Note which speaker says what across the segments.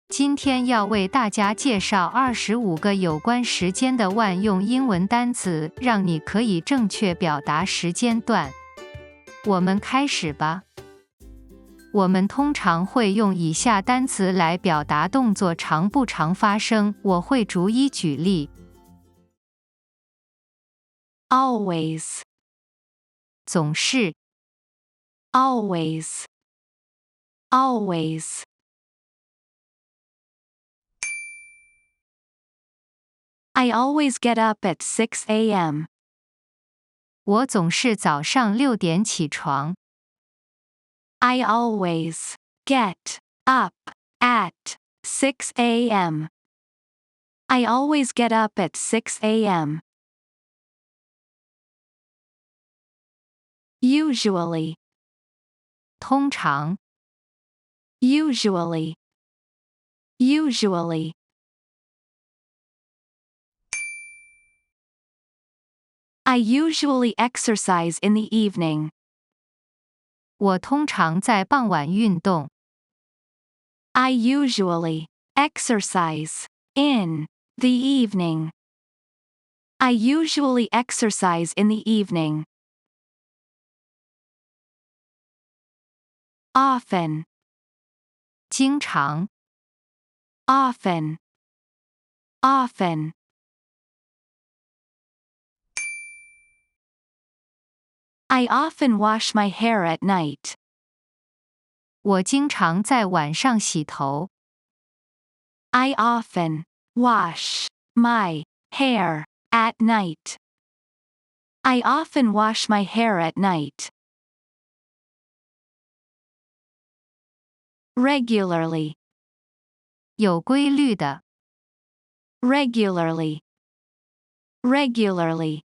Speaker 1: 今天要为大家介绍25个有关时间的万用英文单词，让你可以正确表达时间段。我们开始吧。我们通常会用以下单词来表达动作常不常发生，我会逐一举例。
Speaker 2: Always.
Speaker 1: 总是
Speaker 2: Always. Always. I always get up at 6 a.m.
Speaker 1: 我总是早上6点起床。
Speaker 2: I always get up at 6 a.m. I always get up at 6 a.m. Usually.
Speaker 1: 通常
Speaker 2: Usually. Usually. I usually exercise in the evening.
Speaker 1: 我通常在傍晚运动。
Speaker 2: I usually exercise in the evening. I usually exercise in the evening. Often.
Speaker 1: 经常
Speaker 2: Often. Often. I often wash my hair at night.
Speaker 1: 我经常在晚上洗头。
Speaker 2: I often wash my hair at night. I often wash my hair at night. Regularly.
Speaker 1: 有规律的
Speaker 2: Regularly. Regularly.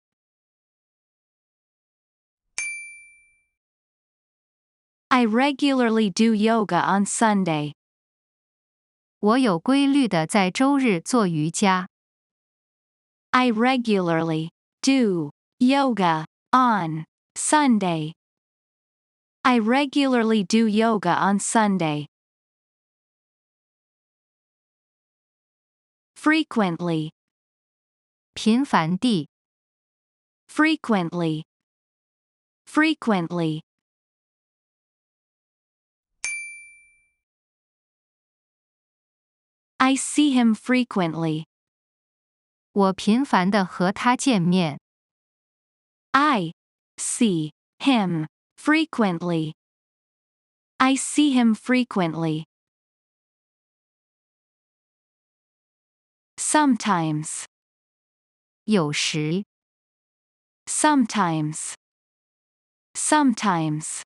Speaker 2: I regularly do yoga on Sunday.
Speaker 1: 我有规律的在周日做瑜伽。
Speaker 2: I regularly do yoga on Sunday. I regularly do yoga on Sunday. Frequently.
Speaker 1: 频繁地
Speaker 2: Frequently. Frequently. I see him frequently.
Speaker 1: 我频繁地和他见面。
Speaker 2: I see him frequently. I see him frequently. Sometimes.
Speaker 1: 有时
Speaker 2: Sometimes. Sometimes.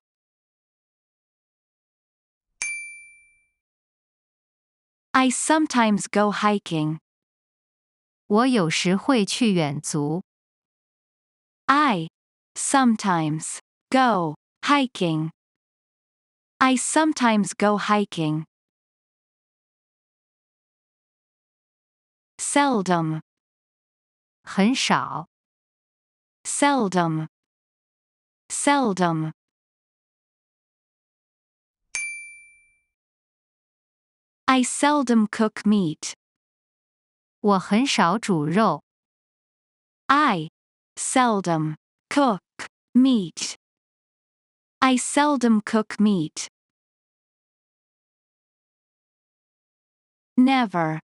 Speaker 2: I sometimes go hiking.
Speaker 1: 我有时会去远足。
Speaker 2: I sometimes go hiking. I sometimes go hiking. Seldom.
Speaker 1: 很少
Speaker 2: Seldom. Seldom. I seldom cook meat.
Speaker 1: 我很少煮肉。
Speaker 2: I seldom cook meat. I seldom cook meat. Never.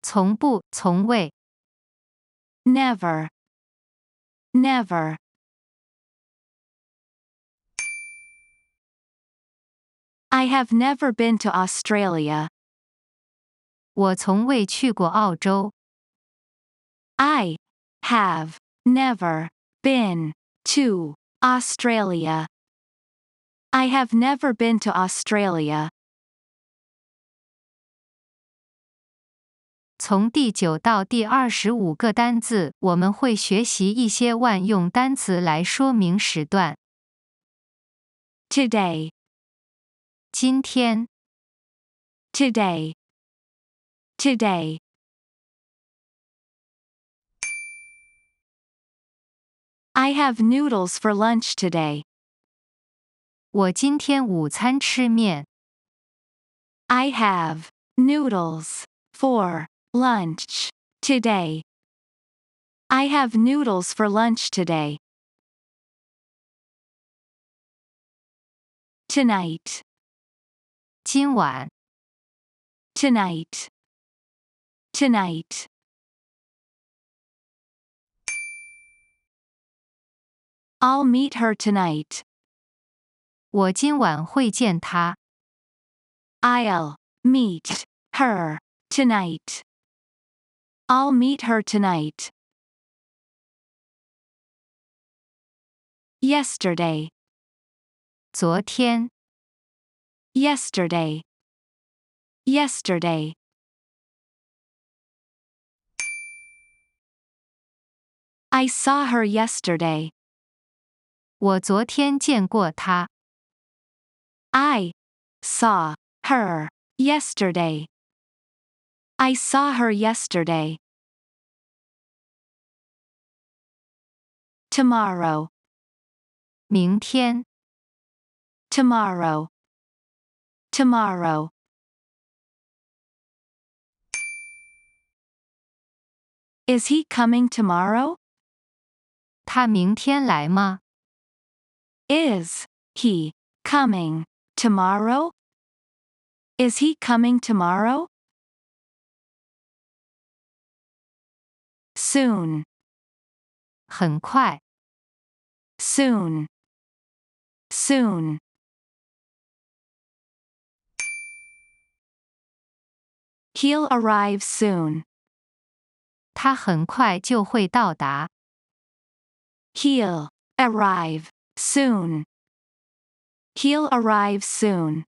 Speaker 1: 从不，从未。
Speaker 2: Never. Never. I have never been to Australia.
Speaker 1: 我从未去过澳洲。
Speaker 2: I have never been to Australia. I have never been to Australia.
Speaker 1: 从第9到第25个单字，我们会学习一些万用单词来说明时段。
Speaker 2: Today.
Speaker 1: 今天
Speaker 2: Today. Today. I have noodles for lunch today.
Speaker 1: 我今天午餐吃面。
Speaker 2: I have noodles for lunch today. I have noodles for lunch today. Tonight.
Speaker 1: 今晚。
Speaker 2: Tonight. Tonight. I'll meet her tonight.
Speaker 1: 我今晚会见她。
Speaker 2: I'll meet her tonight. I'll meet her tonight. Yesterday.
Speaker 1: 昨天。
Speaker 2: Yesterday. Yesterday. I saw her yesterday.
Speaker 1: 我昨天见过她。
Speaker 2: I saw her yesterday. I saw her yesterday. Tomorrow.
Speaker 1: 明天。
Speaker 2: Tomorrow. Tomorrow. Is he coming tomorrow?
Speaker 1: 他明天来吗？
Speaker 2: Is he coming tomorrow? Is he coming tomorrow? Soon.
Speaker 1: 很快。
Speaker 2: Soon. Soon. He'll arrive soon.
Speaker 1: 他很快就会到达。
Speaker 2: He'll arrive soon. He'll arrive soon.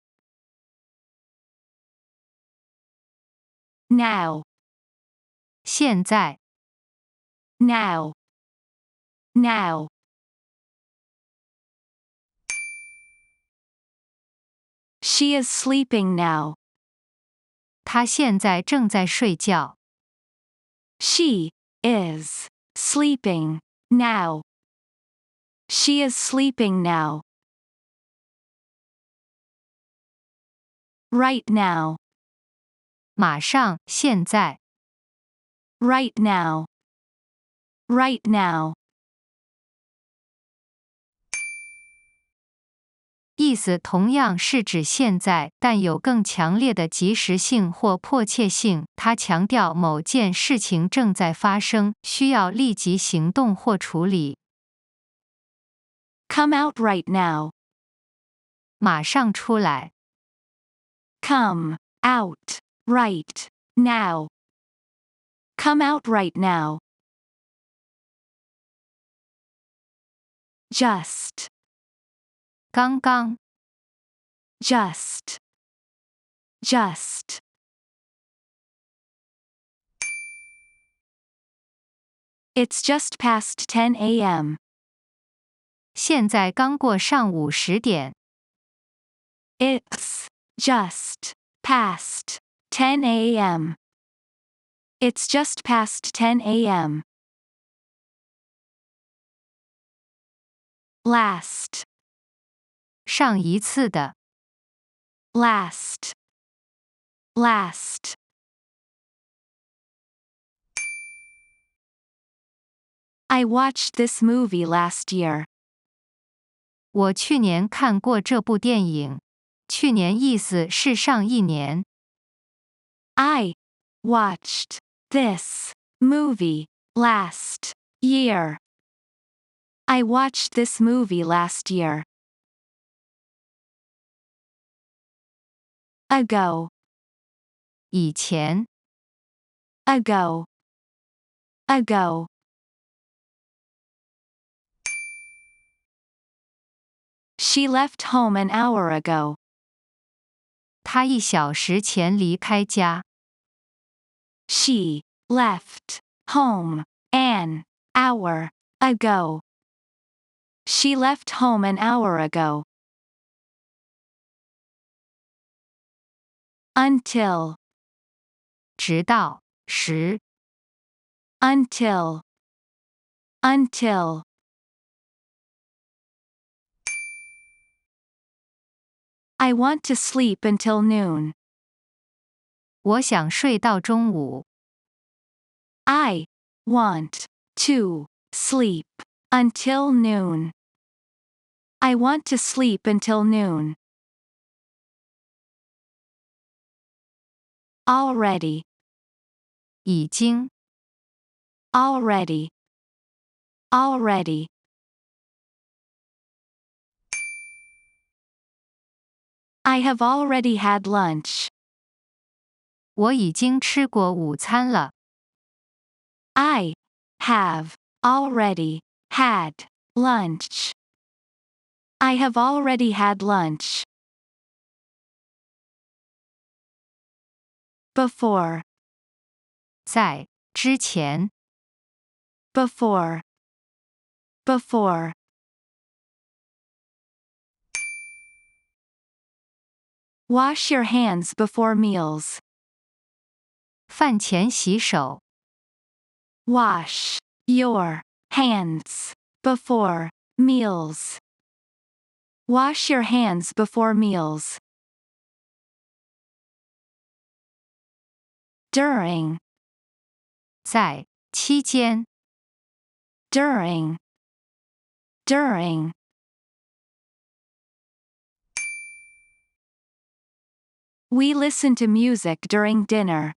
Speaker 2: Now.
Speaker 1: 现在。
Speaker 2: Now. Now. She is sleeping now.
Speaker 1: 他现在正在睡觉。
Speaker 2: She is sleeping now. She is sleeping now. Right now.
Speaker 1: 马上，现在。
Speaker 2: Right now. Right now.
Speaker 1: 意思同样是指现在，但有更强烈的及时性或迫切性。它强调某件事情正在发生，需要立即行动或处理。
Speaker 2: Come out right now.
Speaker 1: 马上出来。
Speaker 2: Come out right now. Come out right now. Just.
Speaker 1: 刚刚。
Speaker 2: Just. Just. It's just past 10 a.m.
Speaker 1: 现在刚过上午10点。
Speaker 2: It's just past 10 a.m. It's just past 10 a.m. Last.
Speaker 1: 上一次的。
Speaker 2: Last. Last. I watched this movie last year.
Speaker 1: 我去年看过这部电影。去年意思是上一年。
Speaker 2: I watched this movie last year. I watched this movie last year. Ago.
Speaker 1: 以前。
Speaker 2: Ago. Ago. She left home an hour ago.
Speaker 1: 她1小时前离开家。
Speaker 2: She left home an hour ago. She left home an hour ago. Until.
Speaker 1: 直到。时。
Speaker 2: Until. Until. I want to sleep until noon.
Speaker 1: 我想睡到中午。
Speaker 2: I want to sleep until noon. I want to sleep until noon. Already.
Speaker 1: 已经。
Speaker 2: Already. Already. I have already had lunch.
Speaker 1: 我已经吃过午餐了。
Speaker 2: I have already had lunch. I have already had lunch. Before.
Speaker 1: 在之前。
Speaker 2: Before. Before. Wash your hands before meals.
Speaker 1: 饭前洗手。
Speaker 2: Wash your hands before meals. Wash your hands before meals. During.
Speaker 1: 在期间。
Speaker 2: During. During. We listen to music during dinner.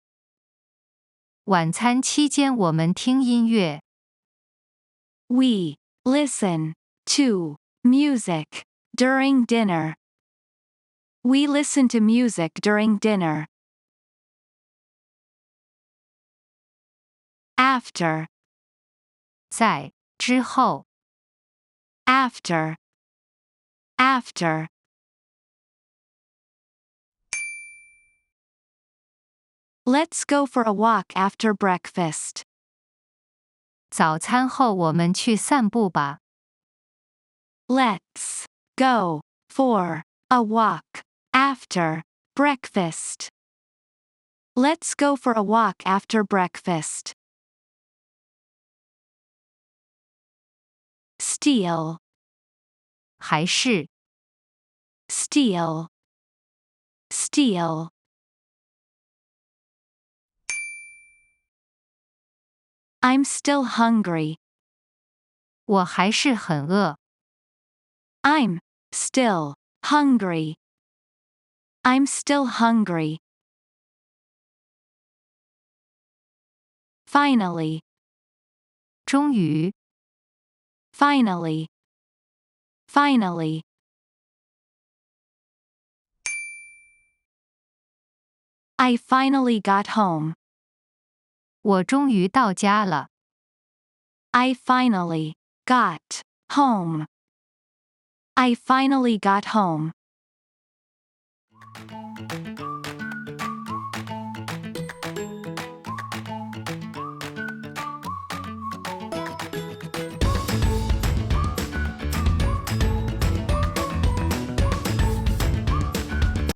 Speaker 1: 晚餐期间我们听音乐。
Speaker 2: We listen to music during dinner. We listen to music during dinner. After.
Speaker 1: 在之后。
Speaker 2: After. After. Let's go for a walk after breakfast.
Speaker 1: 早餐后我们去散步吧。
Speaker 2: Let's go for a walk after breakfast. Let's go for a walk after breakfast. Steal.
Speaker 1: 还是。
Speaker 2: Steal. Steal. I'm still hungry.
Speaker 1: 我还是很饿。
Speaker 2: I'm still hungry. I'm still hungry. Finally.
Speaker 1: 终于。
Speaker 2: Finally. Finally. I finally got home.
Speaker 1: 我终于到家了。
Speaker 2: I finally got home. I finally got home.